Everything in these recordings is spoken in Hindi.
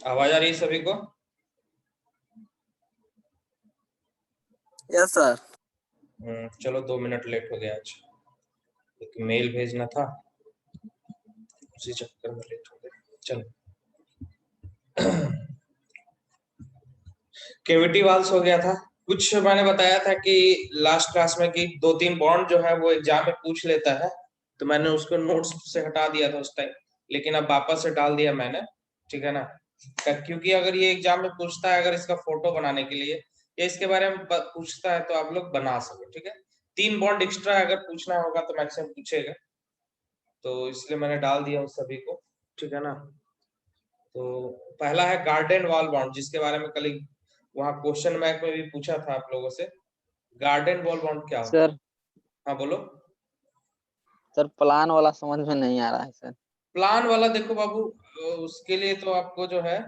आवाज आ रही है सभी को? Yes sir. चलो 2 मिनट लेट हो गया आज, एक मेल भेजना था, उसी चक्कर में लेट हो गया। चलो केविटी वाल्स हो गया था। कुछ मैंने बताया था कि लास्ट क्लास में कि 2-3 बॉन्ड जो है वो एग्जाम में पूछ लेता है, तो मैंने उसको नोट्स से हटा दिया था उस टाइम, लेकिन अब वापस से डाल दिया मैंने, ठीक है ना। क्योंकि अगर ये एग्जाम में पूछता है, अगर इसका फोटो बनाने के लिए या इसके बारे में पूछता है, तो आप लोग बना सको, ठीक है। 3 बॉन्ड एक्स्ट्रा अगर पूछना होगा तो मैक्सिमम पूछेगा, तो इसलिए मैंने डाल दिया उन सभी को, ठीक है ना। तो पहला है गार्डन वॉल बाउंड, जिसके बारे में कल वहां क्वेश्चन बैंक में भी पूछा था आप लोगों से। गार्डन वॉल बाउंड क्या होता है? सर हाँ बोलो। सर प्लान वाला समझ में नहीं आ रहा है सर। प्लान वाला देखो बाबू, उसके लिए तो आपको जो है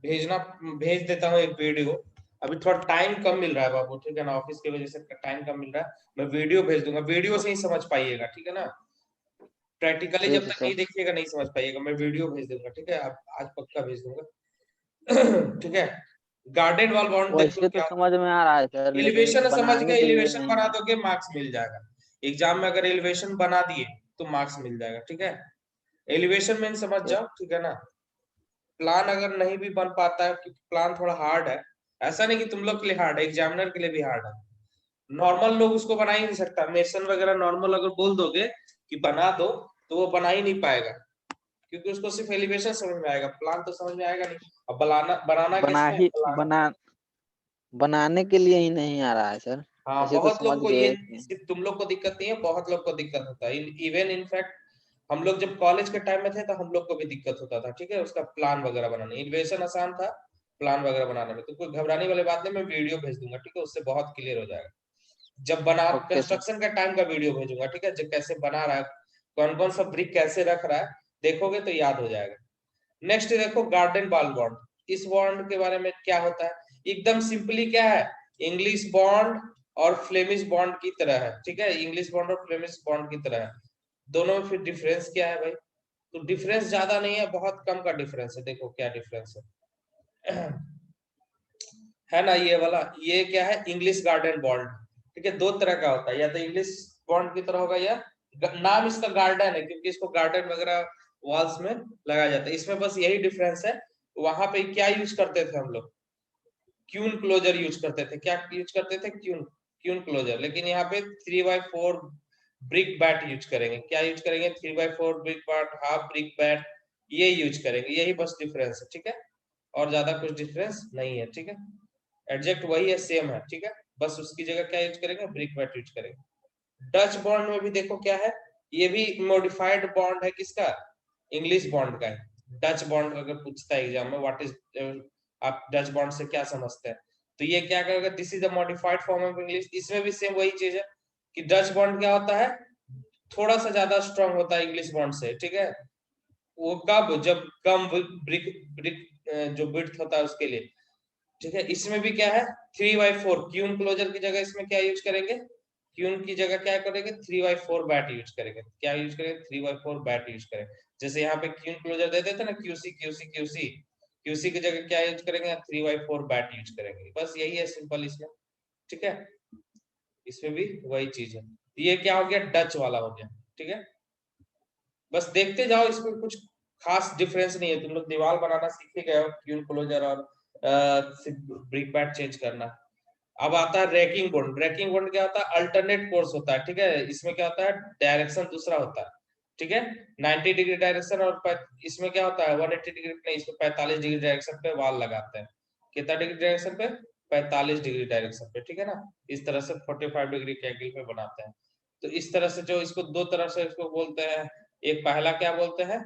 भेजना, भेज देता हूँ एक वीडियो। अभी थोड़ा टाइम कम मिल रहा है बाबू, ठीक है ना, ऑफिस की वजह से टाइम कम मिल रहा है। मैं वीडियो भेज दूंगा, वीडियो से ही समझ पाइएगा, ठीक है ना। प्रैक्टिकली जब ठीक है तक सर। नहीं देखिएगा नहीं समझ पाइएगा, मैं वीडियो भेज दूंगा, ठीक है। आप आज पक्का भेज दूंगा। ठीक है। गार्डन वॉल बाउंड देखो वैसे तो क्या। समझ में आ रहा है सर, लेकिन एलिवेशन समझ बनाने गए, के लिए एलिवेशन नहीं बना आ रहा। दोगे मार्क्स मिल जाएगा। एग्जाम में अगर एलिवेशन बना दिए तो मार्क्स मिल जाएगा, ठीक है। एलिवेशन में समझ ठीक। जाओ, ठीक है ना। प्लान अगर नहीं भी बन पाता है, क्योंकि प्लान थोड़ा हार्ड है, ऐसा नहीं कि तुम लोग के लिए हार्ड है, एग्जामिनर के लिए भी हार्ड है। नॉर्मल लोग उसको बना ही नहीं सकता, मेसन वगैरह नॉर्मल अगर बोल दोगे कि बना दो, तो वो बना ही नहीं पाएगा, क्योंकि उसको सिर्फ एलिवेशन समझ में आएगा, प्लान तो समझ में आएगा नहीं। अब बनाना बनाना बना कैसे है, ही प्लान। बना बनाने के लिए ही नहीं आ रहा है सर। हाँ, ऐसे तो बहुत समझ लोग को ये गए कि सिर्फ तुम लोग को दिक्कत नहीं है, बहुत लोग को दिक्कत होता है। इवन इनफैक्ट हम लोग जब कॉलेज के टाइम में थे तो हम लोग को भी दिक्कत होता था, ठीक है, उसका प्लान वगैरह बनाने। इन्वेशन आसान था, प्लान वगैरह बनाने में तो कोई घबराने वाली बात नहीं। मैं वीडियो भेज दूंगा, ठीक है, उससे बहुत क्लियर हो जाएगा। जब बना ओके सर। कंस्ट्रक्शन का टाइम का वीडियो भेजूंगा, ठीक है, जब कैसे बना रहा है, कौन कौन सा ब्रिक कैसे रख रहा है, देखोगे तो याद हो जाएगा। नेक्स्ट देखो गार्डन वॉल बॉन्ड। इस बॉन्ड के बारे में क्या होता है, एकदम सिंपली क्या है, इंग्लिश बॉन्ड और फ्लेमिश बॉन्ड की तरह है, ठीक है। इंग्लिश बॉन्ड और फ्लेमिश बॉन्ड की तरह है। दोनों में फिर डिफरेंस क्या है भाई? तो डिफरेंस ज्यादा नहीं है, बहुत कम का डिफरेंस है। देखो क्या डिफरेंस है। है ना, ये वाला, ये क्या है, इंग्लिश गार्डन बॉन्ड, ठीक है। दो तरह का होता है, या तो इंग्लिश बॉन्ड की तरह होगा, या नाम इसका गार्डन है क्योंकि इसको गार्डन वगैरह वॉल्स में लगाया जाता है। इसमें बस यही डिफरेंस है। वहां पे क्या यूज करते थे हम लोग, क्यून क्लोजर यूज करते थे। क्या यूज करते थे? Kleene, Kleene closure. लेकिन यहाँ पे 3x4 ब्रिक बैट यूज करेंगे। क्या यूज करेंगे? 3x4 brick bat, half brick bat, ये यूज करेंगे। यही बस डिफरेंस है, ठीक है, और ज्यादा कुछ डिफरेंस नहीं है, ठीक है। एडजेक्ट वही है, सेम है, ठीक है। बस उसकी जगह क्या यूज करेंगे? ब्रिक बैट यूज करेंगे। डच बॉन्ड में भी देखो क्या है, ये भी मॉडिफाइड बॉन्ड है, किसका? इंग्लिश बॉन्ड का है। डच बॉन्ड अगर पूछता है एग्जाम में, व्हाट इज, आप डच बॉन्ड से क्या समझते हैं, तो ये क्या करेगा? This is the modified form of English. इसमें भी सेम वही चीज है कि डच बॉन्ड क्या होता है, थोड़ा सा ज्यादा स्ट्रांग होता है इंग्लिश बॉन्ड से, ठीक है। वो कब? जब कम ब्रिक ब्रिक जो विड्थ होता है उसके लिए, ठीक है। इसमें भी क्या है, 3x4 क्यून क्लोजर की जगह इसमें क्या यूज करेंगे? क्यून की जगह क्या करेंगे? 3x4 बैट यूज करेंगे। क्या यूज करेंगे? 3x4 बैट यूज करेंगे। जैसे यहाँ पे क्यून क्लोजर देते थे ना, क्यूसी क्यूसी क्यूसी, क्यूसी की जगह क्या यूज करेंगे? 3x4 बैट यूज करेंगे। बस यही है सिंपल इसमें, ठीक है। इसमें भी वही चीज है। ये क्या हो गया? डच वाला हो गया, ठीक है। बस देखते जाओ, इसमें कुछ खास डिफरेंस नहीं है। तुम लोग दीवार बनाना सीख ही गए हो, क्यून क्लोजर और ब्रिक बैट चेंज करना। अब आता है रैकिंग बॉन्ड। रैकिंग बॉन्ड क्या होता है? अल्टरनेट कोर्स होता है, ठीक है। इसमें क्या होता है? डायरेक्शन दूसरा होता है, ठीक है। 90 डिग्री डायरेक्शन, और इसमें क्या होता है? 180 डिग्री नहीं, इसमें 45 डिग्री डायरेक्शन पे वाल लगाते हैं। कितना डिग्री डायरेक्शन पे? 45 डिग्री डायरेक्शन पे, ठीक है ना। इस तरह से 45 डिग्री के एंगल पे बनाते हैं। तो इस तरह से जो इसको दो तरह से इसको बोलते हैं, एक पहला क्या बोलते हैं?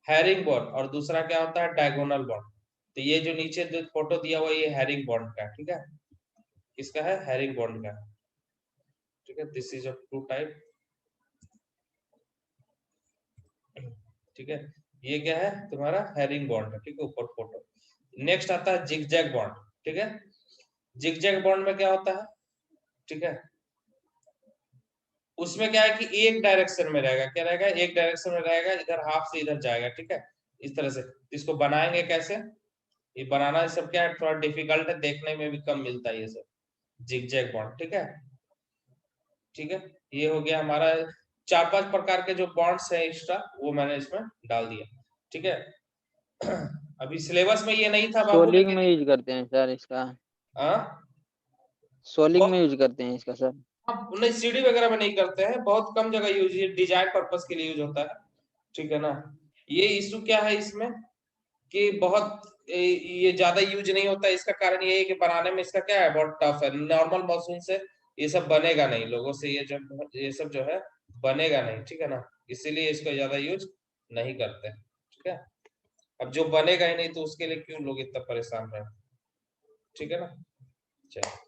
हैरिंग बॉन्ड, और दूसरा क्या होता है? Diagonal bond. तो ये जो नीचे जो फोटो दिया हुआ है, ये हैरिंग बॉन्ड का, ठीक है। किसका है? हैरिंग बॉन्ड का, ठीक है। This is a two type, ठीक है। ये क्या है? तुम्हारा हैरिंग बॉन्ड है, ठीक है, ऊपर फोटो। नेक्स्ट आता है जिगजैग बॉन्ड, ठीक है। जिगजैग बॉन्ड में क्या होता है, ठीक है, उसमें क्या है कि एक डायरेक्शन में रहेगा। क्या रहेगा? एक डायरेक्शन में रहेगा, इधर हाफ से इधर जाएगा, ठीक है। इस तरह से। इसको बनाएंगे कैसे, ये बनाना सब क्या है, थोड़ा डिफिकल्ट है, देखने में भी कम मिलता है ये सब जिगजैग बॉन्ड। ठीक है, ठीक है, ये हो गया हमारा 4-5 प्रकार के जो बॉन्ड्स है एक्स्ट्रा, वो मैंने इसमें डाल दिया। ठीक है, अभी सिलेबस में ये नहीं था बाबू, सोलिंग लेकिन में यूज करते हैं सर इसका, हाँ सोलिंग में यूज करते हैं इसका सर। नहीं, सीडी वगैरह में नहीं करते हैं, बहुत कम जगह यूज, ये डिजाइन पर्पस के लिए यूज होता है। ठीक है ना, ये इशू क्या है इसमें कि बहुत ये ज्यादा यूज नहीं होता है। इसका कारण ये है कि बनाने में इसका क्या है, बहुत टफ है, नॉर्मल मशीन से ये सब बनेगा नहीं, लोगों से ये सब जो है बनेगा नहीं। ठीक है ना, इसीलिए इसको ज्यादा यूज नहीं करते। ठीक है, अब जो बनेगा ही नहीं तो उसके लिए क्यों लोग इतना परेशान रहे। ठीक है ना, चलो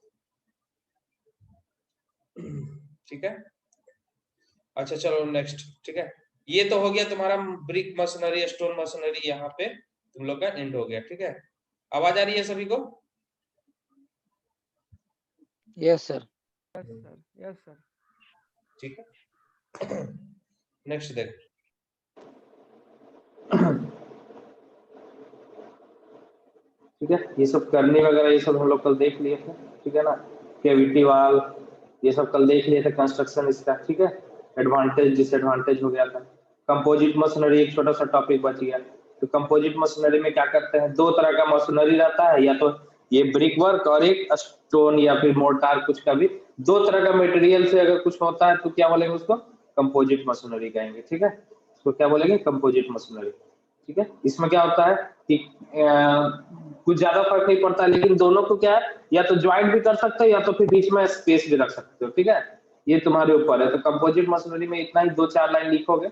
ठीक है, अच्छा चलो नेक्स्ट। ठीक है, ये तो हो गया तुम्हारा ब्रिक मशीनरी, स्टोन मशीनरी, यहाँ पे तुम लोग का एंड हो गया। ठीक है, आवाज आ रही है सभी को? Yes sir. Yes sir, yes sir. ठीक है, नेक्स्ट देख। ठीक है, ये सब करनी वगैरह ये सब हम लोग कल देख लिए थे। ठीक है ना, कैविटी वाल ये सब कल देख लिए थे, कंस्ट्रक्शन इसका। ठीक है, एडवांटेज डिसएडवांटेज हो गया था। कंपोजिट मशीनरी एक छोटा सा टॉपिक बच गया। तो कंपोजिट मशीनरी में क्या करते हैं, दो तरह का मशीनरी रहता है, या तो ये ब्रिक वर्क और एक स्टोन या फिर मोर्टार, कुछ का भी दो तरह का मटेरियल से अगर कुछ होता है तो क्या बोलेंगे उसको, कंपोजिट मशीनरी कहेंगे। ठीक है, इसको क्या बोलेंगे, कंपोजिट मशीनरी। ठीक है, इसमें क्या होता है कि कुछ ज्यादा फर्क नहीं पड़ता, लेकिन दोनों को क्या है, या तो ज्वाइंट भी कर सकते हो या तो फिर बीच में स्पेस भी रख सकते हो। ठीक है, ये तुम्हारे ऊपर है। तो कंपोजिट मशीनरी में इतना ही 2-4 लाइन लिखोगे,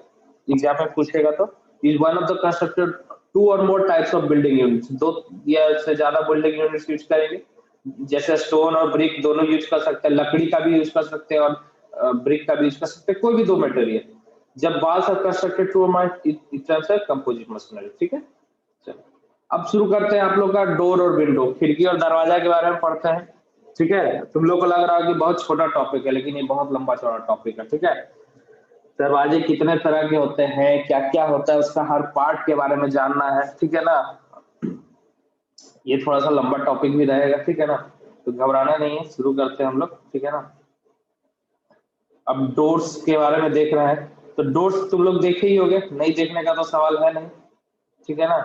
एग्जाम में पूछेगा तो, is one of the constructed two or more types of building units, दो या इससे ज्यादा बिल्डिंग यूनिट्स यूज करेंगे। जैसे स्टोन और ब्रिक दोनों यूज कर सकते हैं, लकड़ी का भी यूज कर सकते हैं और ब्रिक का भी यूज कर सकते हैं, कोई भी दो मटेरियल। जब walls are constructed to it terms है कंपोजिट मशीनरी। ठीक है, चलो अब शुरू करते हैं आप लोग का डोर और विंडो, खिड़की और दरवाजा के बारे में पढ़ते हैं। ठीक है, तुम लोग को लग रहा है कि बहुत छोटा टॉपिक है, लेकिन ये बहुत लंबा चौड़ा टॉपिक है। ठीक है, दरवाजे कितने तरह के होते हैं, क्या क्या होता है, उसका हर पार्ट के बारे में जानना है। ठीक है ना, ये थोड़ा सा लंबा टॉपिक भी रहेगा। ठीक है ना, तो घबराना नहीं है, शुरू करते हैं हम लोग। ठीक है ना, अब डोर्स के बारे में देख रहे हैं, तो डोर्स तुम लोग देखे ही होंगे, नहीं देखने का तो सवाल है नहीं। ठीक है ना,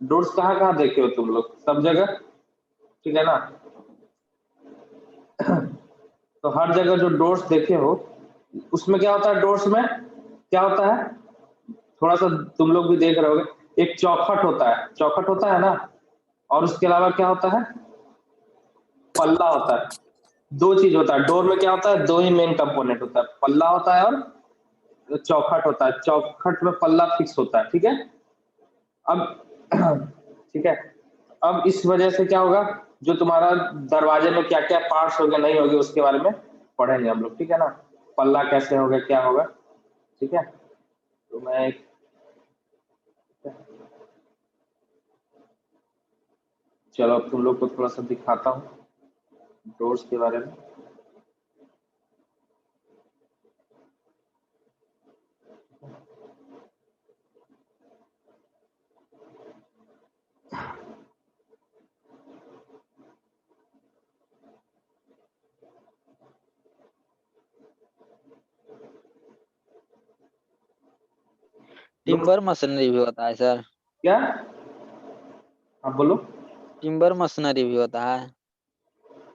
डोर्स कहाँ कहाँ देखे हो तुम लोग, सब जगह। ठीक है ना, तो हर जगह जो डोर्स देखे हो, उसमें क्या होता है, डोर्स में क्या होता है, थोड़ा सा तुम लोग भी देख रहे होगे, एक चौखट होता है, चौखट होता है ना, और उसके अलावा क्या होता है, पल्ला होता है। दो चीज होता है डोर में, क्या होता है, दो ही मेन कंपोनेंट होता है, पल्ला होता है और चौखट होता है। चौखट में पल्ला फिक्स होता है। ठीक है, अब ठीक है, अब इस वजह से क्या होगा, जो तुम्हारा दरवाजे में क्या क्या पार्ट्स होंगे नहीं होंगे उसके बारे में पढ़ेंगे हम लोग। ठीक है ना, पल्ला कैसे होगा, क्या होगा। ठीक है, तो मैं चलो अब तुम लोग को थोड़ा सा दिखाता हूँ डोर्स के बारे में। टिम्बर मशीनरी भी होता है सर। क्या, आप बोलो। टिम्बर मशीनरी भी होता है।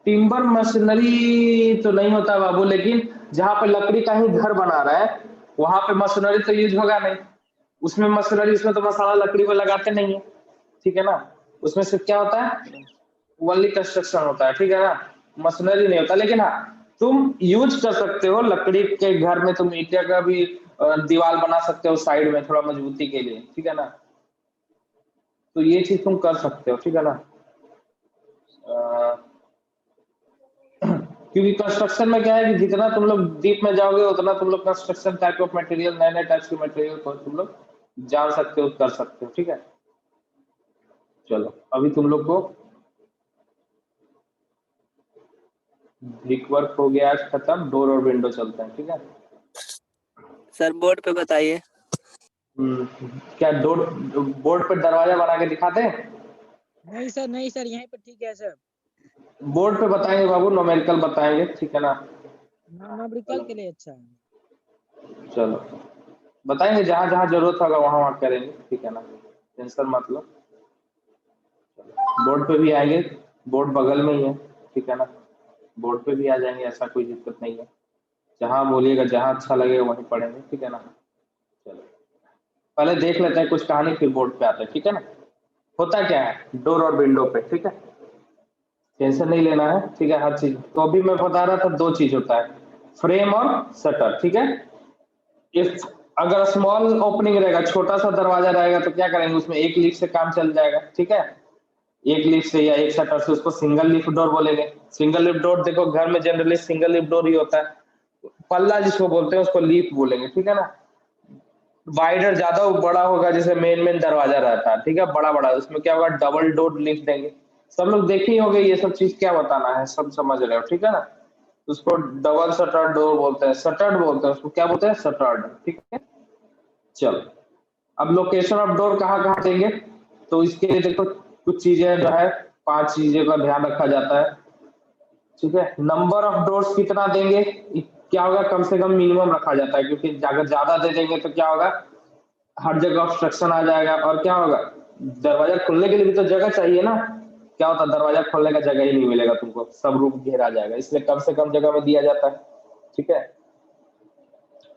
टिम्बर मशीनरी तो नहीं होता बाबू, लेकिन जहाँ पे लकड़ी का ही घर बना रहा है वहां पे मशीनरी तो यूज होगा नहीं। उसमें मशीनरी, उसमें तो मसाला लकड़ी में लगाते नहीं है। ठीक है ना, उसमें से क्या होता है, ओनली कंस्ट्रक्शन होता है। ठीक है ना, मशीनरी नहीं होता। लेकिन हाँ, तुम यूज कर सकते हो लकड़ी के घर में, तुम ईंटे का भी दीवार बना सकते हो साइड में थोड़ा मजबूती के लिए। ठीक है ना, तो ये चीज तुम कर सकते हो। ठीक है ना, क्योंकि कंस्ट्रक्शन में क्या है कि जितना तुम लोग डीप में जाओगे उतना तुम लोग कंस्ट्रक्शन टाइप ऑफ मटेरियल, नए नए टाइप्स के मटेरियल को तुम लोग जान सकते हो, कर सकते हो। ठीक है, चलो अभी तुम लोग को ब्रिक वर्क हो गया आज खत्म, डोर और विंडो चलते हैं। ठीक है, सर बोर्ड पे बताइए। क्या बोर्ड पे दरवाजा बना के दिखाते हैं? नहीं सर यहीं पर ठीक है सर। बोर्ड पे बताएंगे बाबू, न्यूमेरिकल बताएंगे, ठीक है ना? न्यूमेरिकल के लिए अच्छा है। चलो बताएंगे, जहाँ जहाँ जरूरत होगा वहाँ वहाँ करेंगे, ठीक है ना? टेंशन मत लो। बोर्ड पे भी आएंगे, बोर्ड बगल में ही है, ठीक है ना? बोर्ड पे भी आ जाएंगे, ऐसा कोई दिक्कत नहीं है। जहाँ बोलिएगा, जहाँ अच्छा लगेगा वहीं पढ़ेंगे, ठीक है ना? चलो पहले देख लेते हैं कुछ कहानी, फिर बोर्ड पे आते हैं, ठीक है ना? होता क्या है डोर और विंडो पे, ठीक है? टेंशन नहीं लेना है, ठीक है? हर चीज तो अभी मैं बता रहा था, दो चीज होता है, फ्रेम और शटर, ठीक है? इफ अगर स्मॉल ओपनिंग रहेगा, छोटा सा दरवाजा रहेगा, तो क्या करेंगे, उसमें एक लीफ से काम चल जाएगा, ठीक है? एक लीफ से या एक शटर से, उसको सिंगल लीफ डोर बोलेंगे। सिंगल लीफ डोर देखो घर में जनरली सिंगल लीफ डोर ही होता है, पल्ला जिसको बोलते हैं उसको लीफ बोलेंगे, ठीक है ना? वाइडर ज्यादा बड़ा होगा, जैसे मेन दरवाजा रहता है, ठीक है, बड़ा बड़ा, उसमें क्या होगा, डबल डोर लीफ देंगे। सब लोग देखे ही होंगे, ये सब चीज क्या बताना है, सब समझ रहे हो, ठीक है ना? उसको डबल शटर्ड डोर बोलते हैं, शटर्ड बोलते हैं उसको, क्या बोलते हैं, शटर्ड, ठीक है? चलो अब लोकेशन ऑफ डोर कहाँ कहाँ देंगे, तो इसके लिए देखो कुछ चीजें जो है, 5 चीजें का ध्यान रखा जाता है, ठीक है? नंबर ऑफ डोर्स कितना देंगे, क्या होगा, कम से कम मिनिमम रखा जाता है, क्योंकि अगर ज्यादा दे देंगे तो क्या होगा, हर जगह ऑब्स्ट्रक्शन आ जाएगा, और क्या होगा, दरवाजा खोलने के लिए भी तो जगह चाहिए ना? क्या होता है, दरवाजा खोलने का जगह ही नहीं मिलेगा तुमको, सब रूम घेरा जाएगा, इसलिए कम से कम जगह में दिया जाता है, ठीक है?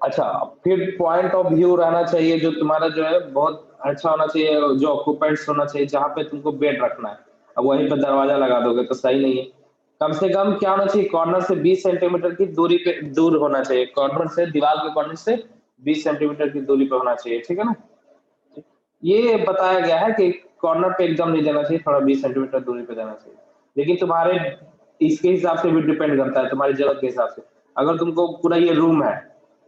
अच्छा, फिर पॉइंट ऑफ व्यू रहना चाहिए, जो तुम्हारा जो है बहुत अच्छा होना चाहिए, जो ऑक्यूपेंट्स होना चाहिए, जहाँ पे तुमको बेड रखना है, अब वहीं पे दरवाजा लगा दोगे तो सही नहीं है। कम से कम क्या होना चाहिए, कॉर्नर से 20 सेंटीमीटर की दूरी पे दूर होना चाहिए, कॉर्नर से, दीवार के कॉर्नर से 20 सेंटीमीटर की दूरी पे होना चाहिए, ठीक है ना? ये बताया गया है कि कॉर्नर पे एकदम नहीं देना चाहिए, थोड़ा 20 सेंटीमीटर दूरी पे देना चाहिए, लेकिन तुम्हारे इसके हिसाब से भी डिपेंड करता है, तुम्हारी जरूरत के हिसाब से। अगर तुमको पूरा ये रूम है,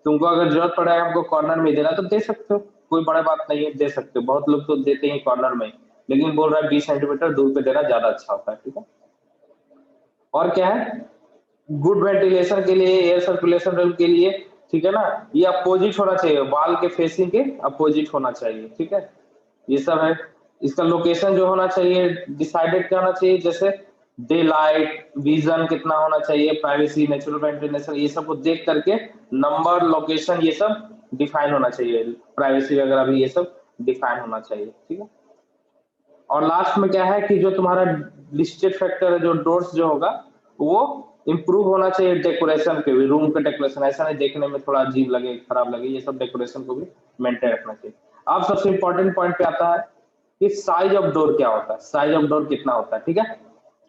तुमको अगर जरूरत पड़े हमको कॉर्नर में देना, तो दे सकते हो, कोई बड़ा बात नहीं है, दे सकते हो, बहुत लोग तो देते हैं कॉर्नर में, लेकिन बोल रहा है 20 सेंटीमीटर दूर पे देना ज्यादा अच्छा होता है, ठीक है? और क्या है, गुड वेंटिलेशन के लिए, एयर सर्कुलेशन रूम के लिए, ठीक है ना? ये अपोजिट होना चाहिए, वॉल के फेसिंग के अपोजिट होना चाहिए, ठीक है? ये सब है। इसका लोकेशन जो होना चाहिए डिसाइडेड क्या होना चाहिए, जैसे डे लाइट विजन कितना होना चाहिए, प्राइवेसी, नेचुरल वेंटिलेशन, ये सब को देख करके नंबर, लोकेशन, ये सब डिफाइन होना चाहिए, प्राइवेसी वगैरह भी ये सब डिफाइन होना चाहिए, ठीक है? और लास्ट में क्या है कि जो तुम्हारा लिस्टेड फैक्टर है, जो डोर्स जो होगा, वो इम्प्रूव होना चाहिए डेकोरेशन के भी, रूम के डेकोरेशन, ऐसा नहीं देखने में थोड़ा अजीब लगे, खराब लगे, ये सब डेकोरेशन को भी मेंटेन रखना चाहिए। अब सबसे इंपॉर्टेंट पॉइंट पे आता है कि साइज ऑफ डोर क्या होता है, साइज ऑफ डोर कितना होता है, ठीक है?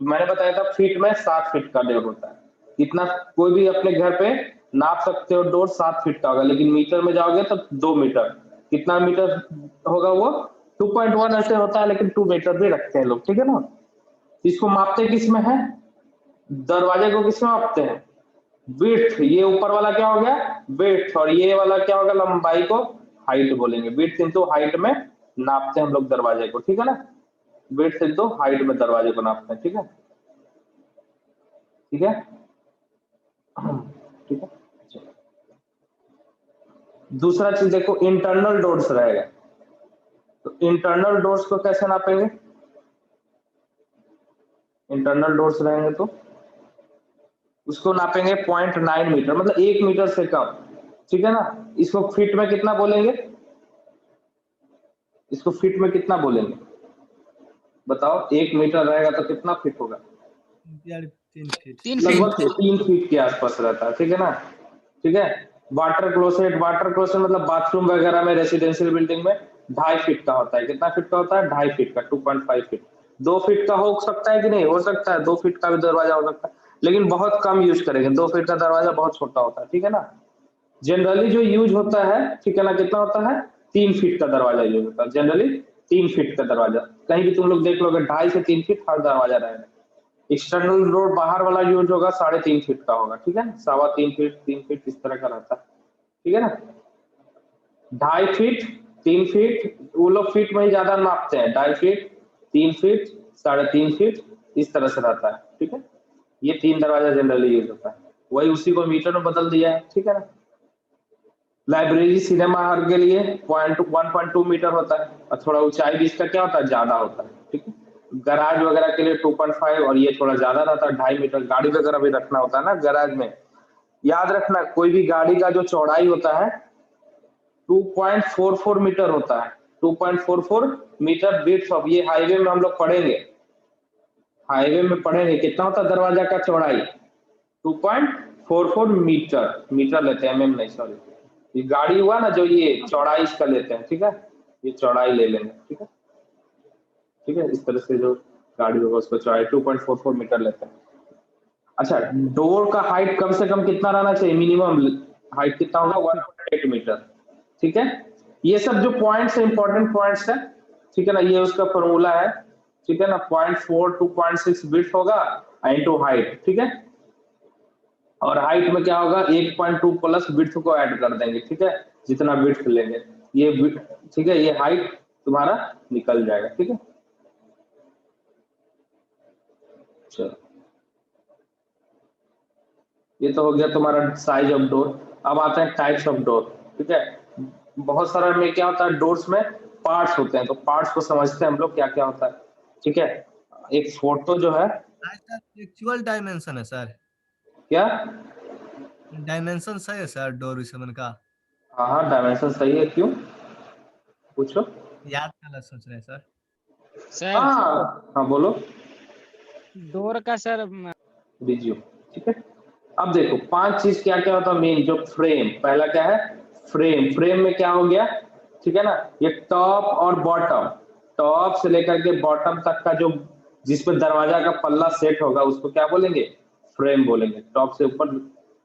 मैंने बताया था फीट में 7 फीट का डोर होता है, कितना, कोई भी अपने घर पे नाप सकते हो, डोर 7 फीट का होगा, लेकिन मीटर में जाओगे तो 2 मीटर, कितना मीटर होगा वो, 2.1 ऐसे होता है, लेकिन 2 मीटर भी रखते हैं लोग, ठीक है ना? इसको मापते किस में है, दरवाजे को किस में मापते हैं, विड्थ, ये ऊपर वाला क्या हो गया विड्थ, और ये वाला क्या होगा, लंबाई को हाइट बोलेंगे, विड्थ इंटू हाइट में नापते हैं हम लोग दरवाजे को, ठीक है ना? विड्थ इंटू हाइट में दरवाजे को नापते हैं, ठीक है? ठीक है, ठीक है। दूसरा चीज देखो, इंटरनल डोर्स रहेगा, तो इंटरनल डोर्स को कैसे नापेंगे, इंटरनल डोर्स रहेंगे तो उसको नापेंगे 0.9 मीटर, मतलब 1 मीटर से कम, ठीक है ना? इसको फीट में कितना बोलेंगे, इसको फीट में कितना बोलेंगे, बताओ, 1 मीटर रहेगा तो कितना फीट होगा, 3 लगभग फीट 3 फीट के आसपास रहता है, ठीक है ना? ठीक है। वाटर क्लोसेट, वाटर क्लोसेट मतलब बाथरूम वगैरह में, रेसिडेंशियल बिल्डिंग में 2.5 फीट का होता है, कितना फीट का होता है, 2.5 फीट का, 2.5 फीट। 2 फीट का हो सकता है कि नहीं हो सकता है, 2 फीट का भी दरवाजा हो सकता है, लेकिन बहुत कम यूज करेंगे, 2 फीट का दरवाजा बहुत छोटा होता है, ठीक है ना? जनरली जो यूज होता है, ठीक है ना, कितना होता है, 3 फीट का दरवाजा यूज होता है, जनरली 3 फीट का दरवाजा, कहीं भी तुम लोग देख लोगे 2.5 से 3 फीट हर दरवाजा रहेगा। एक्सटर्नल डोर बाहर वाला यूज होगा 3.5 फीट का होगा, ठीक है, 3.25 फीट, 3 फीट इस तरह का रहता है, ठीक है ना? 2.5 फीट, 3 फीट, वो लोग फीट में ही ज्यादा नापते हैं, 2.5 फीट, 3 फीट, 3.5 फीट, इस तरह से रहता है, ठीक है? ये 3 दरवाजा जनरली यूज होता है, वही उसी को मीटर में बदल दिया है, ठीक है ना? लाइब्रेरी सिनेमा हॉल के लिए 1.2 मीटर होता है, और थोड़ा ऊंचाई भी इसका क्या होता है, ज्यादा होता है, ठीक है। गराज वगैरह के लिए 2.5, और ये थोड़ा ज्यादा रहता है 2.5 मीटर। गाड़ी वगैरह भी रखना होता है ना गराज में। याद रखना, कोई भी गाड़ी का जो चौड़ाई होता है 2.44 मीटर होता है, 2.44 मीटर विड्थ ऑफ। ये हाईवे में हम लोग पढ़ेंगे, हाईवे में पढ़ेंगे कितना होता है दरवाजा का चौड़ाई, 2.44 मीटर। मीटर लेते हैं, एमएम नहीं, सॉरी। ये गाड़ी हुआ ना जो, ये चौड़ाई इसका लेते हैं, ठीक है। ये चौड़ाई ले लेंगे, ठीक है, ठीक है। इस तरह से जो गाड़ी होगा उसको चौड़ाई 2.44 मीटर लेते हैं। अच्छा, डोर का हाइट कम से कम कितना रहना चाहिए, मिनिमम हाइट कितना होगा, 1.8 मीटर, ठीक है। ये सब जो पॉइंट्स है, इंपॉर्टेंट पॉइंट्स है, ठीक है ना। ये उसका फॉर्मूला है, ठीक है ना। 0.4 to 0.6 विड्थ होगा इनटू हाइट, ठीक है। और हाइट में क्या होगा, 1.2 प्लस विड्थ को ऐड कर देंगे, ठीक है, जितना विड्थ लेंगे ये विड्थ, ठीक है। ये हाइट तुम्हारा निकल जाएगा, ठीक है। चलो, ये तो हो गया तुम्हारा साइज ऑफ डोर। अब आते हैं टाइप्स ऑफ डोर, ठीक है। बहुत सारा में क्या होता है, डोर्स में पार्ट्स होते हैं, तो पार्ट्स को समझते हैं हम लोग क्या क्या होता है, ठीक है। एक फोटो जो है, एक्चुअल डायमेंशन है सर, क्या डायमेंशन सही है सर डोर सेवन का? हाँ हाँ, डायमेंशन सही है, क्यों पूछो। याद गलत सोच रहे हैं सर। सर हाँ हाँ बोलो, डोर का सर दीजिए, ठीक है। अब देखो 5 चीज क्या क्या होता है मेन, जो फ्रेम, पहला क्या है, फ्रेम। फ्रेम में क्या हो गया, ठीक है ना, ये टॉप और बॉटम, टॉप से लेकर के बॉटम तक का जो, जिस पर दरवाजा का पल्ला सेट होगा उसको क्या बोलेंगे, फ्रेम बोलेंगे। टॉप से ऊपर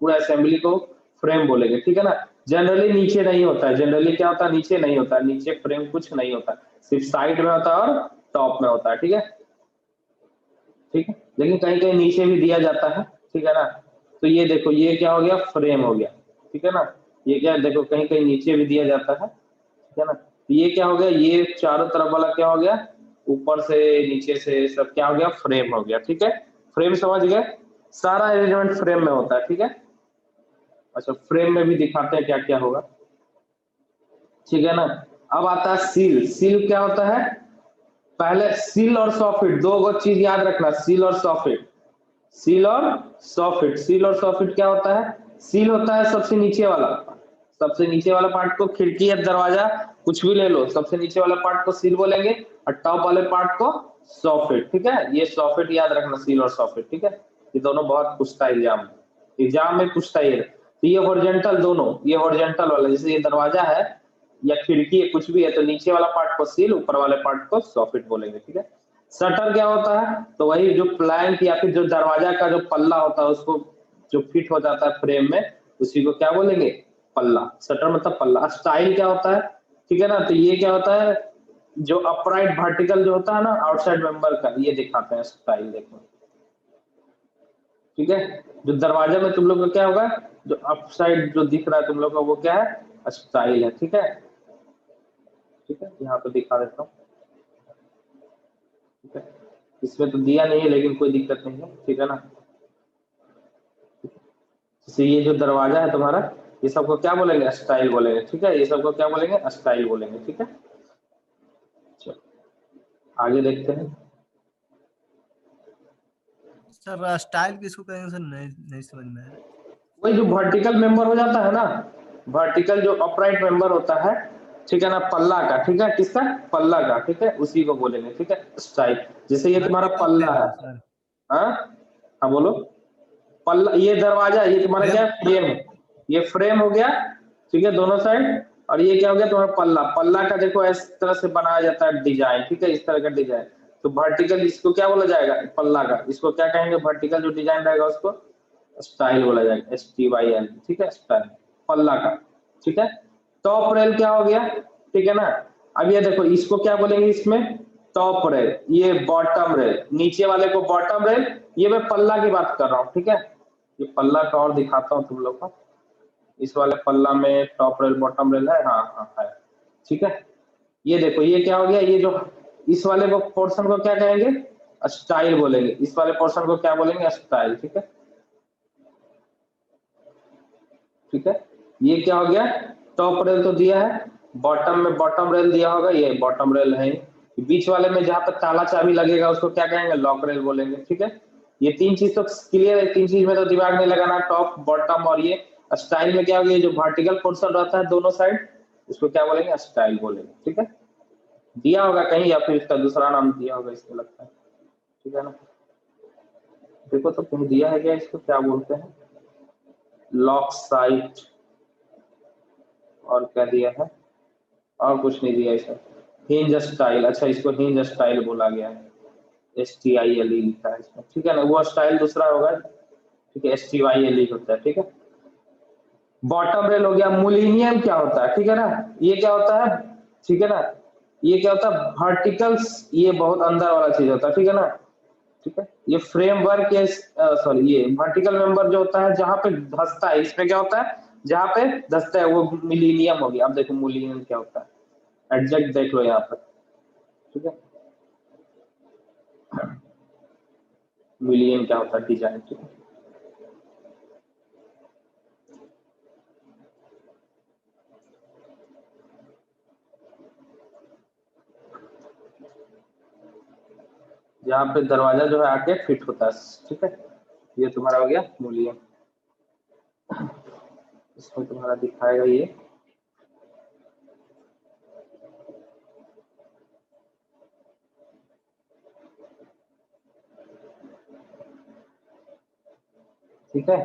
पूरा असेंबली को फ्रेम बोलेंगे, ठीक है ना। जनरली नीचे नहीं होता है, जनरली क्या होता है, नीचे नहीं होता है, नीचे फ्रेम कुछ नहीं होता, सिर्फ साइड में होता है और टॉप में होता है, ठीक है, ठीक है। लेकिन कहीं कहीं नीचे भी दिया जाता है, ठीक है ना। तो ये देखो, ये क्या हो गया, फ्रेम हो गया, ठीक है ना। ये क्या, देखो कहीं कहीं नीचे भी दिया जाता है, ठीक है ना। तो ये क्या हो गया, ये चारों तरफ वाला क्या हो गया, ऊपर से नीचे से सब क्या हो गया, फ्रेम हो गया, ठीक है। फ्रेम समझ गए, सारा अरेंजमेंट फ्रेम में होता है, ठीक है। अच्छा, फ्रेम में भी दिखाते हैं क्या क्या होगा, ठीक है ना। अब आता है सील। सील क्या होता है, पहले सील और सॉफिट, दो गो चीज याद रखना, सील और सॉफिट। सील और सॉफिट, सील और सॉफिट क्या होता है, सील होता है सबसे नीचे वाला, सबसे नीचे वाला पार्ट को, खिड़की या दरवाजा कुछ भी ले लो, सबसे नीचे वाला पार्ट को सील बोलेंगे, और टॉप वाले पार्ट को सॉफिट, ठीक है। ये सॉफिट याद रखना, सील और सॉफिट, ठीक है। ये दोनों बहुत पूछता है एग्जाम, एग्जाम में पूछता है। तो ये हॉरिजॉन्टल दोनों, ये हॉरिजॉन्टल वाला, जैसे ये दरवाजा है या खिड़की है कुछ भी है, तो नीचे वाला पार्ट को सील, ऊपर वाले पार्ट को सॉफिट बोलेंगे, ठीक है। शटर क्या होता है, तो वही जो प्लैंक या फिर जो दरवाजा का जो पल्ला होता है उसको जो फिट हो जाता है फ्रेम में, उसी को क्या बोलेंगे, पल्ला। शटर मतलब पल्ला। स्टाइल क्या होता है, ठीक है ना। तो ये क्या होता है, जो अपराइट वर्टिकल जो होता है ना आउटसाइड मेंबर का, ये दिखाते हैं स्टाइल, देखो, ठीक है। जो दरवाजा में तुम लोग का क्या होगा, जो अपसाइड जो दिख रहा है तुम लोग का, वो क्या है, स्टाइल है, ठीक है, ठीक है। यहाँ पे दिखा देता हूँ, ठीक है। इसमें तो दिया नहीं है लेकिन कोई दिक्कत नहीं है, ठीक है ना। जैसे ये जो दरवाजा है तुम्हारा, ये सबको क्या बोलेंगे, स्टाइल बोलेंगे, ठीक है। ये सबको क्या बोलेंगे, स्टाइल बोलेंगे, ठीक है। चलो आगे देखते हैं। सर स्टाइल किसको कहेंगे सर, नहीं नहीं समझ में आया। वही जो वर्टिकल मेंबर हो जाता है ना, वर्टिकल जो अपराइट मेंबर होता है, ठीक है ना, पल्ला का, ठीक है, किसका, पल्ला का, ठीक है, उसी को बोलेंगे, ठीक है, स्टाइल। जैसे ये तुम्हारा वर्टिकल पल्ला है, फ्रेम सर, हाँ हाँ बोलो, पल्ला, ये दरवाजा, ये तुम्हारा क्या है, फ्रेम है, ये फ्रेम हो गया, ठीक है, दोनों साइड। और ये क्या हो गया तुम्हारा पल्ला। पल्ला का देखो इस तरह से बनाया जाता है डिजाइन, ठीक है, इस तरह का डिजाइन। तो वर्टिकल इसको क्या बोला जाएगा, पल्ला का, इसको क्या कहेंगे, वर्टिकल जो डिजाइन रहेगा उसको स्टाइल बोला जाएगा, STYL, ठीक है, स्टाइल, पल्ला का, ठीक है। टॉप रेल क्या हो गया, ठीक है ना। अब ये देखो इसको क्या बोलेंगे, इसमें टॉप रेल, ये बॉटम रेल, नीचे वाले को बॉटम रेल। ये मैं पल्ला की बात कर रहा हूँ, ठीक है। ये पल्ला का और दिखाता हूँ तुम लोग को, इस वाले पल्ला में टॉप रेल बॉटम रेल है, हाँ हाँ है, ठीक है। ये देखो ये क्या हो गया, ये जो इस वाले को पोर्शन को क्या कहेंगे, स्टाइल बोलेंगे, इस वाले पोर्शन को क्या बोलेंगे, स्टाइल, ठीक है, ठीक है। ये क्या हो गया, टॉप रेल तो दिया है, बॉटम में बॉटम रेल दिया होगा, ये बॉटम रेल है। बीच वाले में जहाँ पे ताला चाबी लगेगा उसको क्या कहेंगे, लॉक रेल बोलेंगे, ठीक है। ये तीन चीज तो क्लियर है, तीन चीज में तो दिमाग नहीं लगाना, टॉप बॉटम और ये स्टाइल में क्या होगा, ये जो वर्टिकल पोर्शन रहता है दोनों साइड उसको क्या बोलेंगे, स्टाइल बोलेंगे, ठीक है। दिया होगा कहीं या फिर इसका दूसरा नाम दिया होगा इसको लगता है, ठीक है ना। देखो तो कहीं दिया है क्या, इसको क्या बोलते हैं, लॉक साइट, और क्या दिया है, और कुछ नहीं दिया इसमें। हिंज स्टाइल, अच्छा इसको हिंज स्टाइल बोला गया है, STILE लिखा है इसमें, ठीक है ना। वो स्टाइल दूसरा होगा, ठीक है, STYLE होता है, ठीक है। बॉटम रेल हो गया। मुलीनियम क्या होता है, ठीक है ना, ये क्या होता है, ठीक है ना, ये क्या होता है, वर्टिकल्स, ये बहुत अंदर वाला चीज होता है, ठीक है ना, ठीक है। ये फ्रेमवर्क या सॉरी ये वर्टिकल मेंबर जो होता है जहां पे धंसता है, इसमें क्या होता है, जहां पे धंसता है वो मिलीनियम हो गया। अब देखो मुलीनियम क्या होता है, एडजेक्ट देख लो यहाँ पर, ठीक है। मिलियन क्या होता है, डिजाइन, ठीक है। यहाँ पे दरवाजा जो है आके फिट होता है, ठीक है। ये तुम्हारा हो गया मूल्य, इसमें तुम्हारा दिखाएगा ये, ठीक है।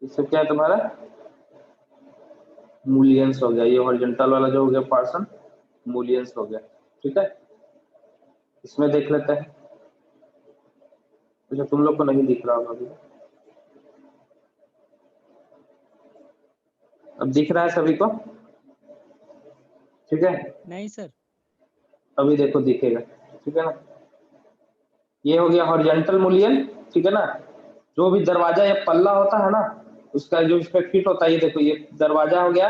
इससे क्या है तुम्हारा मूलियंस हो गया, ये हॉरिजॉन्टल वाला जो हो गया पर्सन मूलियंस हो गया, ठीक है। इसमें देख लेते हैं, अच्छा तुम लोग को नहीं दिख रहा होगा अभी, अब दिख रहा है सभी को, ठीक है। नहीं सर। अभी देखो दिखेगा, ठीक है ना। ये हो गया हॉरिजॉन्टल मूलियन, ठीक है ना। जो भी दरवाजा या पल्ला होता है ना उसका जो इसमें फिट होता है, ये देखो ये दरवाजा हो गया,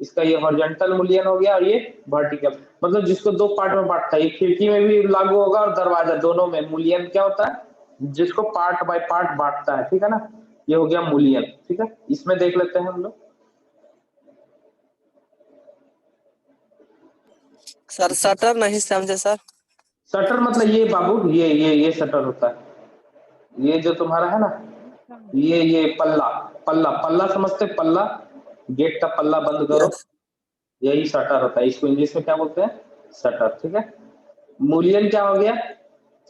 इसका ये हॉरिजॉन्टल मूलियन हो गया, और ये वर्टिकल, मतलब जिसको दो पार्ट में बांटता है। ये खिड़की में भी लागू होगा और दरवाजा, दोनों में मूलियन क्या होता है, जिसको पार्ट बाय पार्ट बांटता है, ठीक है ना। ये हो गया मूलियन, ठीक है। इसमें देख लेते हैं हम लोग, सर शटर नहीं समझे सर। शटर मतलब ये बाबू, ये शटर होता है, ये जो तुम्हारा है ना, ये पल्ला पल्ला पल्ला समझते, पल्ला, गेट का पल्ला बंद करो, यही शटर होता है, इसको इंग्लिश में क्या बोलते हैं, शटर, ठीक है। मूलियन क्या हो गया,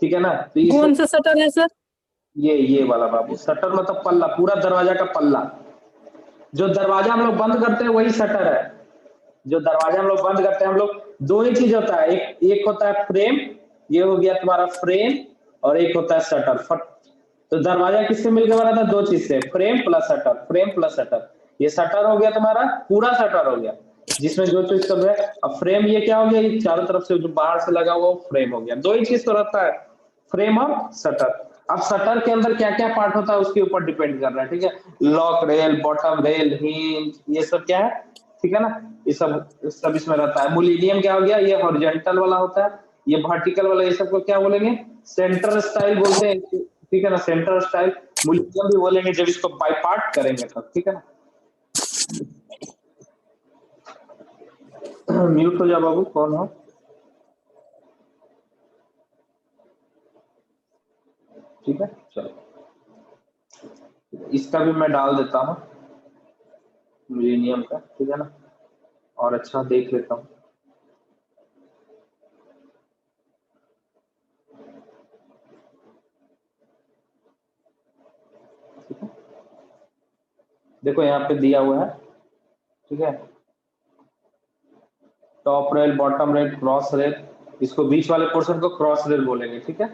ठीक है ना। तो कौन सा शटर है सर? ये वाला बाबू, शटर मतलब पल्ला, पूरा दरवाजा का पल्ला। जो दरवाजा हम लोग बंद करते हैं वही शटर है। जो दरवाजा हम लोग बंद करते हैं, हम लोग दो ही चीज होता है, एक होता है फ्रेम, ये हो गया तुम्हारा फ्रेम, और एक होता है शटर। तो दरवाजा किससे मिलकर बना था, दो चीज से, frame plus shutter, frame plus shutter. ये शटर हो गया तुम्हारा, पूरा शटर हो गया, जिसमें जो चीज सब है। अब फ्रेम ये क्या हो गया, ये चारों तरफ से जो बाहर से लगा हुआ फ्रेम हो गया। दो ही चीज तो रहता है, फ्रेम और शटर। अब शटर के अंदर क्या क्या पार्ट होता है उसके ऊपर डिपेंड कर रहा है, ठीक है। Lock rail, bottom rail, hinge, ये सब क्या है, ठीक है ना, ये सब इसमें रहता है। मुलीनियम क्या हो गया, ये हॉरिजॉन्टल वाला होता है, ये वर्टिकल वाला, ये सब को क्या बोलेंगे, सेंटर स्टाइल बोलते हैं, ठीक है ना, सेंटर स्टाइल। मुलीनियम भी बोलेंगे जब इसको बाय पार्ट करेंगे तब, ठीक है ना। म्यूट हो जा बाबू, कौन हो, ठीक है। चलो इसका भी मैं डाल देता हूँ मिलेनियम का, ठीक है ना, और अच्छा देख लेता हूँ। देखो यहाँ पे दिया हुआ है, ठीक है, top rail, bottom rail, cross rail, इसको बीच वाले पोर्शन को क्रॉस रेल बोलेंगे, ठीक है।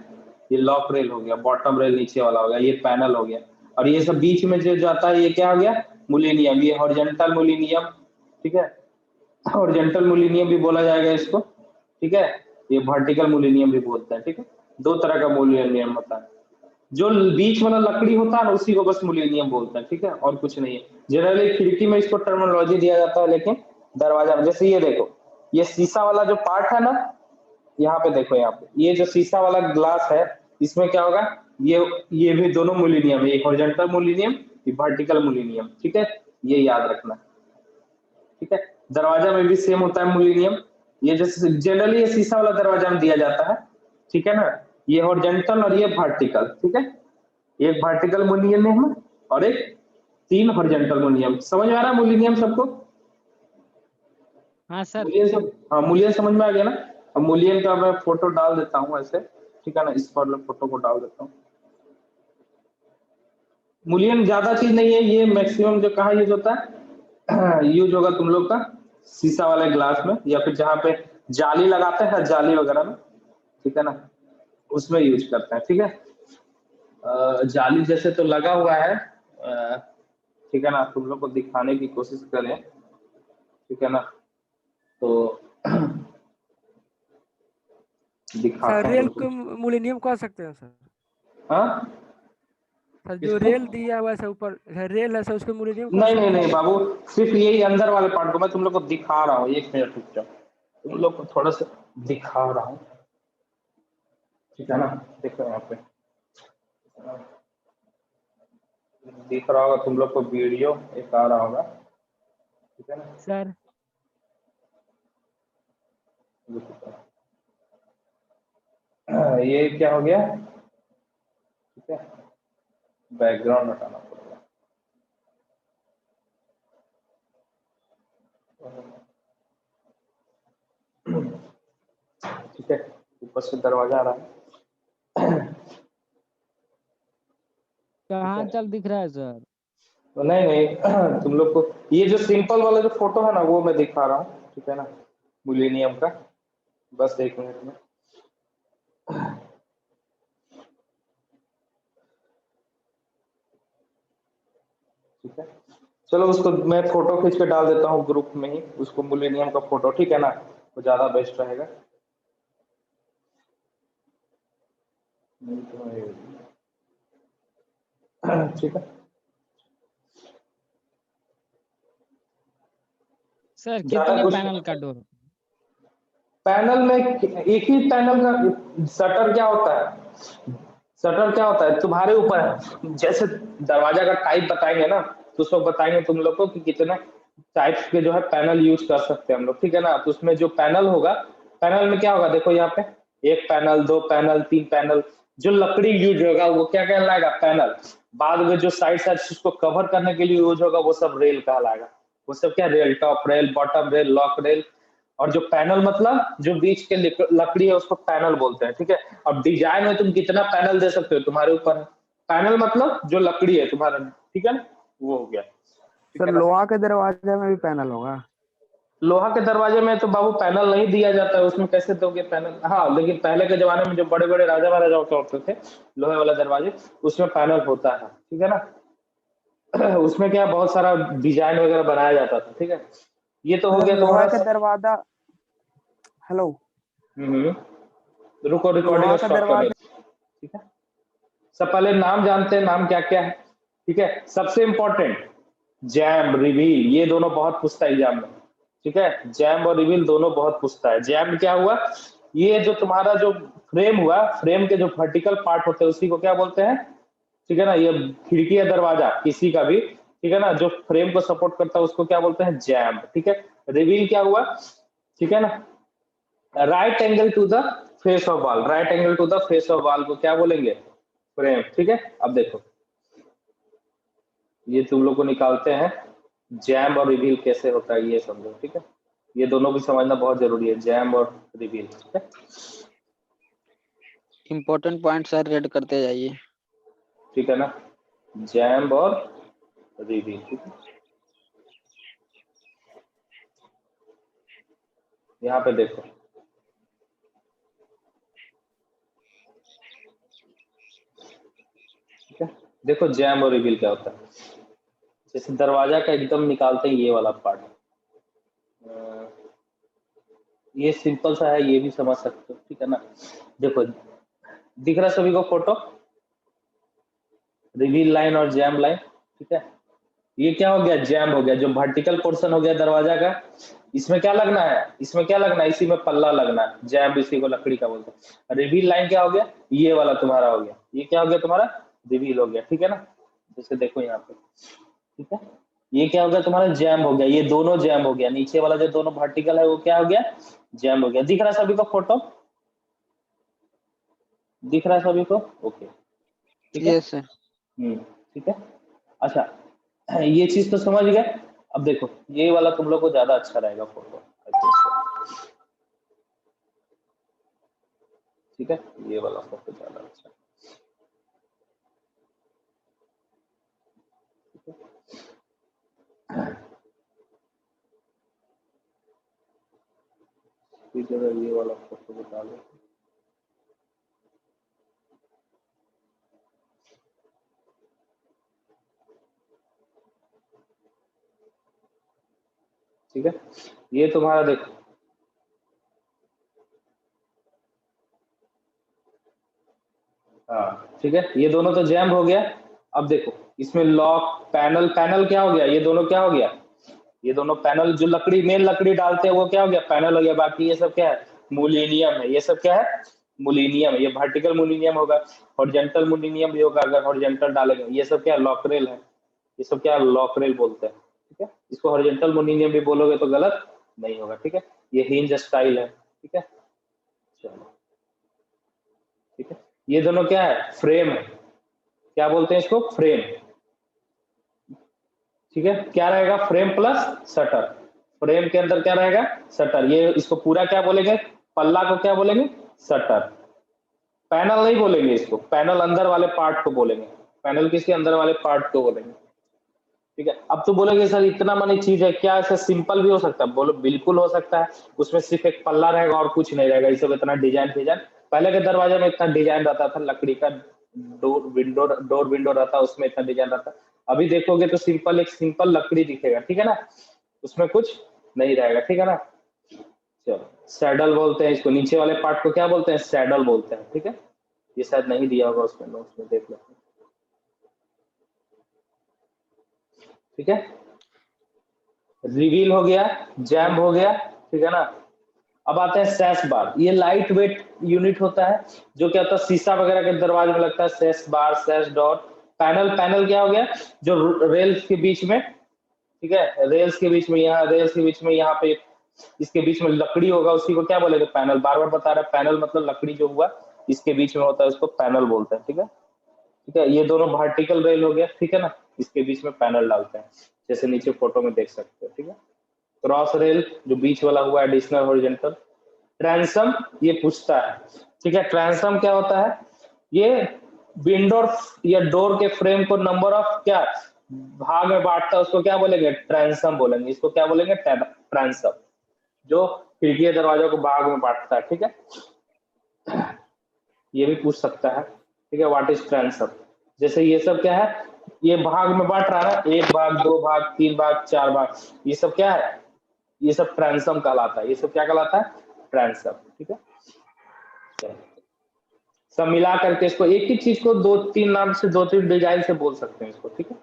ये लॉक रेल हो गया, बॉटम रेल नीचे वाला हो गया, ये पैनल हो गया, और ये सब बीच में जो जाता है ये क्या हो गया, मुलीनियम, ये हॉरिजॉन्टल मुलीनियम, ठीक है। हॉरिजॉन्टल मुलीनियम भी बोला जाएगा इसको, ठीक है। ये वर्टिकल मुलीनियम भी बोलते हैं, ठीक है। दो तरह का मुलीनियम होता है, जो बीच वाला लकड़ी होता है ना उसी को बस मुलीनियम बोलते हैं, ठीक है, और कुछ नहीं है। जनरली खिड़की में इसको टर्मिनोलॉजी दिया जाता है, लेकिन दरवाजा में, जैसे ये देखो, ये शीशा वाला जो पार्ट है ना, यहाँ पे देखो, यहाँ पे ये जो शीशा वाला ग्लास है, इसमें क्या होगा, ये भी दोनों मुलीनियम है, हॉरिजॉन्टल मुलीनियम, वर्टिकल मुलीनियम, ठीक है, ये याद रखना। ठीक है। दरवाजा में भी सेम होता है मुलीनियम, ये जैसे जनरली ये शीशा वाला दरवाजा में दिया जाता है, ठीक है ना। ये हॉरिजॉन्टल और ये वर्टिकल, ठीक है। एक वर्टिकल मुलीनियम और एक 3 हॉरिजॉन्टल मुलीनियम। समझ में आ रहा है मुलीनियम सबको? हाँ सर। मूलियन सब, हाँ मूलियन समझ में आ गया ना। अब मूलियन का मैं फोटो डाल देता हूँ ऐसे, ठीक है ना, इस पर फोटो को डाल देता हूँ। मूलियन ज्यादा चीज नहीं है, ये मैक्सिमम जो कहा यूज होता है, यूज होगा तुम लोग का शीशा वाले ग्लास में, या फिर जहाँ पे जाली लगाते हैं जाली वगैरह में, ठीक है ना, उसमें यूज करते हैं, ठीक है। जाली जैसे तो लगा हुआ है, ठीक है ना, तुम लोग को दिखाने की कोशिश करें, ठीक है ना, तो दिखाते सर हैं रेल तुमको। को मिलेनियम कह सकते हैं सर। हाँ सर जो किसको? रेल दिया हुआ है सर ऊपर रेल है सर, उसको मिलेनियम कह नहीं नहीं सकते नहीं हैं। बाबू, सिर्फ यही अंदर वाले पार्ट को मैं तुम लोग को दिखा रहा हूँ, 1 मिनट रुक जाओ, तुम लोग को थोड़ा सा दिखा रहा हूँ, ठीक है ना। देखो यहाँ पे दिख रहा होगा तुम लोग को, वीडियो एक आ रहा होगा, ठीक है ना। सर ये क्या हो गया, ठीक है, बैकग्राउंड हटाना पड़ेगा, ठीक है। ऊपर से दरवाजा आ रहा है, कहाँ चल दिख रहा है सर? तो नहीं नहीं तुम लोग को ये जो सिंपल वाला जो फोटो है ना वो मैं दिखा रहा हूँ, ठीक है ना, मिलेनियम का। बस 1 मिनट में, ठीक है। चलो उसको मैं फोटो खींच के डाल देता हूँ ग्रुप में ही, उसको मिलेनियम का फोटो, ठीक है ना, वो ज्यादा बेस्ट रहेगा। ठीक है। सर ज्यादा कितने कुछ पैनल का डोर? पैनल में एक ही पैनल का शटर क्या होता है, शटर क्या होता है तुम्हारे ऊपर है। जैसे दरवाजा का टाइप बताएंगे ना, तो उसको बताएंगे तुम लोग को कि कितने टाइप्स के जो है पैनल यूज कर सकते हैं हम लोग, ठीक है ना। तो उसमें जो पैनल होगा, पैनल में क्या होगा देखो यहाँ पे, 1 पैनल 2 पैनल 3 पैनल, जो लकड़ी यूज होगा वो क्या कहलाएगा, पैनल। बाद में जो साइड साइड उसको कवर करने के लिए यूज होगा वो सब रेल कहलाएगा। वो सब क्या, rail, top rail, bottom rail, lock rail. और जो पैनल मतलब जो बीच के लकड़ी है उसको पैनल बोलते हैं, ठीक है। अब डिजाइन में तुम कितना पैनल दे सकते हो तुम्हारे ऊपर है। पैनल मतलब जो लकड़ी है तुम्हारा, ठीक है ना, वो हो गया, ठीक सर है ना। लोहा के दरवाजे में भी पैनल होगा? लोहा के दरवाजे में तो बाबू पैनल नहीं दिया जाता है, उसमें कैसे दोगे पैनल। हाँ लेकिन पहले के जमाने में जो बड़े बड़े राजा महाराजाओं के होते थे लोहे वाला दरवाजे, उसमें पैनल होता है, ठीक है ना। उसमें क्या बहुत सारा डिजाइन वगैरह बनाया जाता था, ठीक है। ये तो हो सर गया लोहा तुम्हारा का दरवाजा, हेलो, हम्म, रुको रिकॉर्डिंग लोहा का स्टॉप करने दरवाजा। दो, ठीक है। सब पहले नाम जानते हैं, नाम क्या क्या है, ठीक है। सबसे इंपॉर्टेंट जैम रिवील, ये दोनों बहुत पूछता है एग्जाम में, ठीक है। जैम और रिवील दोनों बहुत पूछता है। जैम क्या हुआ, ये जो तुम्हारा जो फ्रेम हुआ, फ्रेम के जो वर्टिकल पार्ट होते हैं उसी को क्या बोलते हैं, ठीक है ना। ये खिड़की या दरवाजा किसी का भी, ठीक है ना, जो फ्रेम को सपोर्ट करता है उसको क्या बोलते हैं, जैम, ठीक है। रिवील क्या हुआ, ठीक है ना, right angle to the face of wall, right angle to the face of wall को क्या बोलेंगे, फ्रेम, ठीक है। अब देखो ये तुम लोग को निकालते हैं जैम और रिवील कैसे होता है ये समझो, ठीक है। ये दोनों भी समझना बहुत जरूरी है, जैम और रिवील, ठीक है। इम्पोर्टेंट पॉइंट सर रेड करते जाइए। ठीक है ना, जैम और रिवील, ठीक है। यहाँ पे देखो, ठीक है। देखो जैम और रिवील क्या होता है, जैसे दरवाजा का एकदम निकालते हैं ये वाला पार्ट, ये सिंपल सा है, ये भी समझ सकते हो, ठीक है ना। देखो दिख रहा सभी को फोटो, रिवील लाइन और जैम लाइन, ठीक है। ये क्या हो गया, जैम हो गया, जो वर्टिकल पोर्शन हो गया दरवाजा का, इसमें क्या लगना है, इसमें क्या लगना है, इसी में पल्ला लगना है, जैम इसी को लकड़ी का बोलते हैं। रिवील लाइन क्या हो गया, ये वाला तुम्हारा हो गया, ये क्या हो गया तुम्हारा, रिवील हो गया, ठीक है ना। जैसे देखो यहाँ पे, ठीक है। ये क्या हो गया तुम्हारा, जैम हो गया, ये दोनों जैम हो गया, नीचे वाला जो दोनों वर्टिकल है वो क्या हो गया, जैम हो गया। दिख रहा है सभी को फोटो, दिख रहा है सभी को? ओके ठीक है। Yes sir. ठीक है। अच्छा ये चीज तो समझ गए। अब देखो ये वाला तुम लोग को ज्यादा अच्छा रहेगा फोटो, ठीक है, ये वाला फोटो ज्यादा अच्छा। इस जगह ये वाला फोटो बता दो। ठीक है, ये तुम्हारा देखो, हाँ ठीक है, ये दोनों तो जैम हो गया। अब देखो इसमें लॉक पैनल, पैनल क्या हो गया, ये दोनों क्या हो गया, ये दोनों पैनल जो लकड़ी मेन लकड़ी डालते हैं वो क्या हो गया, पैनल हो गया। बाकी ये सब क्या है, मुलीनियम है, ये सब क्या है, मुलीनियम है। ये वर्टिकल मुलीनियम होगा, हॉरिजॉन्टल मुलीनियम भी होगा अगर हॉरिजॉन्टल डालेंगे। ये सब क्या लॉकरेल है, ये सब क्या लॉकरेल बोलते हैं। ठीक है, इसको हॉरिजॉन्टल मुलीनियम भी बोलोगे तो गलत नहीं होगा। ठीक है, ये हिंज स्टाइल है। ठीक है, चलो ठीक है, ये दोनों क्या है, फ्रेम है। क्या बोलते हैं इसको, फ्रेम। ठीक है, क्या रहेगा, फ्रेम प्लस शटर। फ्रेम के अंदर क्या रहेगा, शटर। ये इसको पूरा क्या बोलेंगे, पल्ला को क्या बोलेंगे, शटर। पैनल नहीं बोलेंगे इसको, पैनल अंदर वाले पार्ट को बोलेंगे। पैनल किसके अंदर वाले पार्ट को बोलेंगे। ठीक है, अब तो बोलेंगे सर इतना मनी चीज है, क्या ऐसा सिंपल भी हो सकता है? बोलो बिल्कुल हो सकता है। उसमें सिर्फ एक पल्ला रहेगा और कुछ नहीं रहेगा। इस सब इतना डिजाइन डिजाइन, पहले के दरवाजे में इतना डिजाइन रहता था, लकड़ी का डोर विंडो रहता, उसमें इतना डिजाइन रहता। अभी देखोगे तो सिंपल, एक सिंपल लकड़ी दिखेगा। ठीक है ना, उसमें कुछ नहीं रहेगा। ठीक है ना, चलो सैडल बोलते हैं इसको, नीचे वाले पार्ट को क्या बोलते हैं, सैडल बोलते हैं। ठीक है, ये शायद नहीं दिया होगा उसमें, नोट्स में देख लेते हैं। ठीक है, रिवील हो गया, जैम हो गया। ठीक है ना, अब आते हैं सैश बार। ये लाइट वेट यूनिट होता है, जो क्या होता है शीशा वगैरह के दरवाजे में लगता है। सैश बार, सैश डोर। पैनल, पैनल क्या हो गया, जो रेल्स के बीच में, ठीक है, रेल्स के बीच में, यहाँ रेल्स के बीच में, यहाँ पे इसके बीच में लकड़ी होगा, उसी को क्या बोलेंगे, पैनल। बार बार बता रहा है, पैनल मतलब लकड़ी जो हुआ इसके बीच में होता है, उसको पैनल बोलते हैं। ठीक है, ठीक है, ये दोनों वर्टिकल रेल हो गया। ठीक है ना, इसके बीच में पैनल डालते हैं, जैसे नीचे फोटो में देख सकते हो। ठीक है, क्रॉस रेल जो बीच वाला हुआ, एडिशनल हॉरिजॉन्टल। ट्रांसम ये पूछता है। ठीक है, ट्रांसम क्या होता है, ये विंडो या डोर के फ्रेम को नंबर ऑफ क्या भाग में बांटता है, उसको क्या बोलेंगे, ट्रांसम बोलेंगे। इसको क्या बोलेंगे, ट्रांसम, जो खिड़की दरवाजों को भाग में बांटता है। ठीक है, ये भी पूछ सकता है। ठीक है, व्हाट इज ट्रांसम। जैसे ये सब क्या है, ये भाग में बांट रहा है, 1 भाग, 2 भाग, 3 भाग, 4 भाग, ये सब क्या है, ये सब ट्रांसम कहलाता है। ये सब क्या कहलाता है, ट्रांसम। ठीक है, सब मिला करके इसको, एक ही चीज को 2-3 नाम से, 2-3 डिजाइन से बोल सकते हैं इसको। ठीक है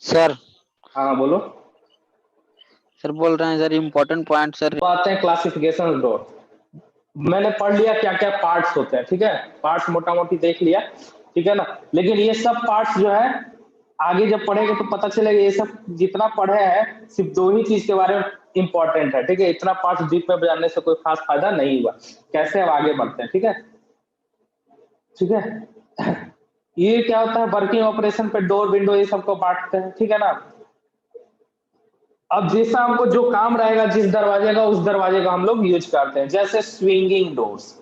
सर। हाँ बोलो। सर बोल रहे हैं सर, इम्पोर्टेंट पॉइंट सर। तो आते हैं क्लासिफिकेशन डोर। मैंने पढ़ लिया क्या क्या पार्ट्स होते हैं। ठीक है, पार्ट्स मोटा मोटी देख लिया। ठीक है ना, लेकिन ये सब पार्ट्स जो है आगे जब पढ़ेंगे तो पता चलेगा, ये सब जितना पढ़े हैं सिर्फ 2 ही चीज के बारे में इंपॉर्टेंट है। ठीक है, इतना पार्ट्स डीप में जानने से कोई खास फायदा नहीं हुआ। कैसे अब आगे बढ़ते हैं। ठीक है, ठीक है, ये क्या होता है, वर्किंग ऑपरेशन पे डोर विंडो ये सबको बांटते हैं। ठीक है ना, अब जैसा हमको जो काम रहेगा जिस दरवाजे का, उस दरवाजे का हम लोग यूज करते हैं। जैसे स्विंगिंग डोर्स,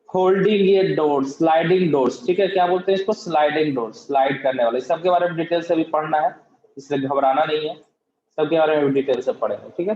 होल्डिंग ये डोर्स, स्लाइडिंग डोर्स। ठीक है, क्या बोलते हैं इसको, स्लाइडिंग डोर्स, स्लाइड करने वाले। सबके बारे में डिटेल से भी पढ़ना है, इसलिए घबराना नहीं है, सबके बारे में भी डिटेल से पढ़ेंगे। ठीक है,